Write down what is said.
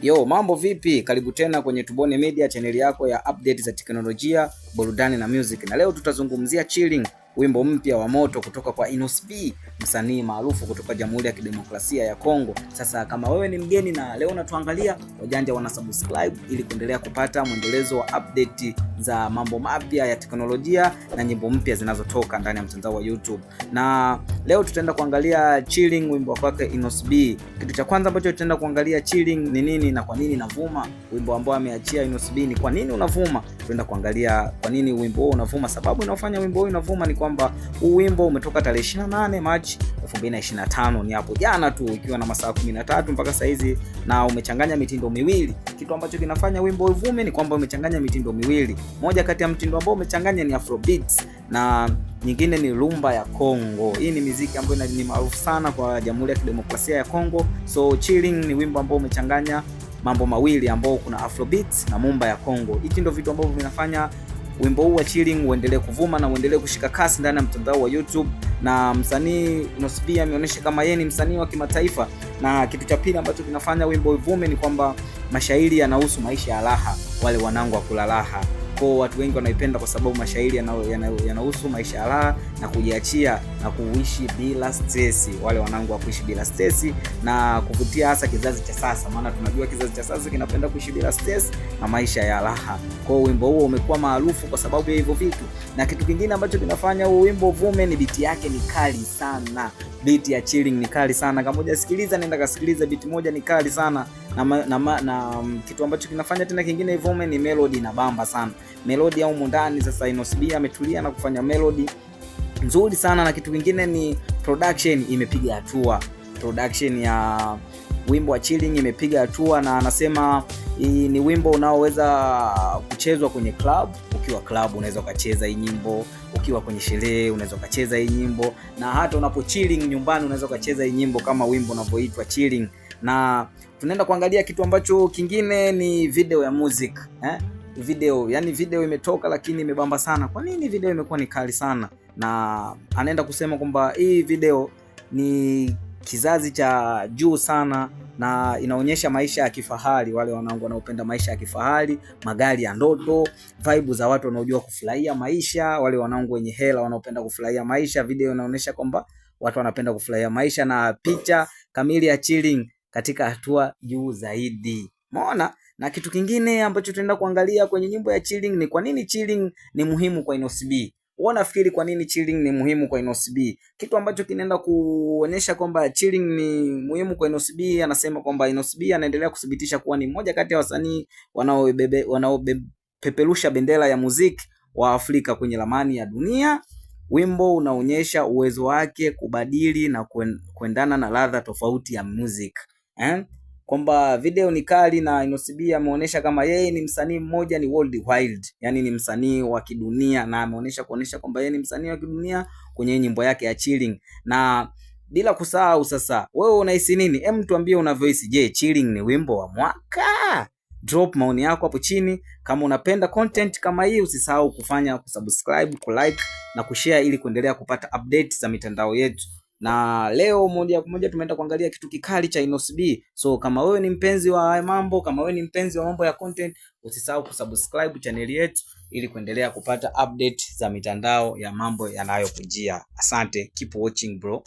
Yo, mambo vipi? Karibu tena kwenye Tubone Media, channel yako ya update za teknolojia, burudani na music. Na leo tutazungumzia Chilling, wimbo mpya wa moto kutoka kwa Inos B, msanii maarufu kutoka Jamhuri ya Kidemokrasia ya Kongo. Sasa kama wewe ni mgeni na leo unatuangalia, wajanja wana subscribe ili kuendelea kupata mwendelezo wa update za mambo mapya ya teknolojia na nyimbo mpya zinazotoka ndani ya mtandao wa YouTube. Na leo tutaenda kuangalia Chilling, wimbo wake Inos B. Kitu cha kwanza ambacho tutaenda kuangalia Chilling ni nini na kwa nini inavuma. Wimbo ambao ameachia Inos B ni kwa nini unavuma. Tutaenda kuangalia kwa nini wimbo huo unavuma. Sababu inayofanya wimbo huo unavuma ni kwamba huu wimbo umetoka tarehe 28 Machi 2025, ni hapo jana tu, ikiwa na masaa 13 mpaka sasa hizi, na umechanganya mitindo miwili. Kitu ambacho kinafanya wimbo uvume ni kwamba umechanganya mitindo miwili. Moja kati ya mtindo ambao umechanganya ni Afrobeats na nyingine ni rumba ya Kongo. Hii ni muziki ambayo ni maarufu sana kwa Jamhuri ya Kidemokrasia ya Kongo. So Chilling ni wimbo ambao umechanganya mambo mawili, ambao kuna Afrobeats na rumba ya Kongo. Hichi ndio vitu ambavyo vinafanya wimbo huu wa Chilling uendelee kuvuma na uendelee kushika kasi ndani ya mtandao wa YouTube, na msanii Inos B ameonyesha kama yeye ni msanii wa kimataifa. Na kitu cha pili ambacho kinafanya wimbo uvume ni kwamba mashairi yanahusu maisha ya raha, wale wanangu wa kula raha. Kwa watu wengi wanaipenda kwa sababu mashairi yanahusu maisha ya raha na kujiachia na kuishi bila stress, wale wanangu wa kuishi bila stress, na kuvutia hasa kizazi cha sasa, maana tunajua kizazi cha sasa kinapenda kuishi bila stress na maisha ya raha. Kwa wimbo huo umekuwa maarufu kwa sababu ya hivyo vitu. Na kitu kingine ambacho kinafanya huo wimbo uvume ni beat yake ni kali sana. Beat ya Chilling ni kali sana. Kama hujasikiliza nenda kasikiliza, beat moja ni kali sana. Na kitu ambacho kinafanya tena kingine ivume ni melody na bamba sana. Melody au mundani, sasa Inos B ametulia na kufanya melody nzuri sana. Na kitu kingine ni production imepiga hatua. Production ya wimbo wa Chilling imepiga hatua, na anasema ni wimbo unaoweza kuchezwa kwenye club. Ukiwa club unaweza ukacheza hii nyimbo, ukiwa kwenye sherehe unaweza ukacheza hii nyimbo, na hata unapo chilling nyumbani unaweza ukacheza hii nyimbo kama wimbo unavyoitwa Chilling. Na tunaenda kuangalia kitu ambacho kingine ni video ya music. Video imetoka lakini imebamba sana. Kwa nini video imekuwa ni kali sana? Na anaenda kusema kwamba hii video ni kizazi cha juu sana na inaonyesha maisha ya kifahari, wale wanangu wanaopenda maisha ya kifahari, magari ya ndoto, vibe za watu wanaojua kufurahia maisha, wale wanangu wenye hela wanaopenda kufurahia maisha. Video inaonyesha kwamba watu wanapenda kufurahia maisha, na picha kamili ya Chilling katika hatua juu zaidi. Umeona? Na kitu kingine ambacho tunaenda kuangalia kwenye nyimbo ya Chilling ni kwa nini Chilling ni muhimu kwa Inos B. Wewe unafikiri kwa nini Chilling ni muhimu kwa Inos B? Kitu ambacho kinaenda kuonyesha kwamba Chilling ni muhimu kwa Inos B, anasema kwamba Inos B anaendelea kudhibitisha kuwa ni mmoja kati ya wasanii wanaopeperusha bendera ya muziki wa Afrika kwenye ramani ya dunia. Wimbo unaonyesha uwezo wake kubadili na kuendana na ladha tofauti ya muziki. Kwamba video ni kali, na Inos B ameonyesha kama yeye ni msanii mmoja, ni worldwide, yani ni msanii wa kidunia, na ameonyesha kwamba yeye ni msanii wa kidunia kwenye nyimbo yake ya Chilling. Na bila kusahau, sasa wewe unahisi nini? Hem, tuambie unavyohisi. Je, Chilling ni wimbo wa mwaka? Drop maoni yako hapo chini. Kama unapenda content kama hii, usisahau kufanya kusubscribe, kulike na kushare ili kuendelea kupata update za mitandao yetu. Na leo moja kwa moja tumeenda kuangalia kitu kikali cha Inos B. So kama wewe ni mpenzi wa mambo, kama wewe ni mpenzi wa mambo ya content, usisahau kusubscribe channel yetu ili kuendelea kupata update za mitandao ya mambo yanayokujia. Asante, keep watching bro.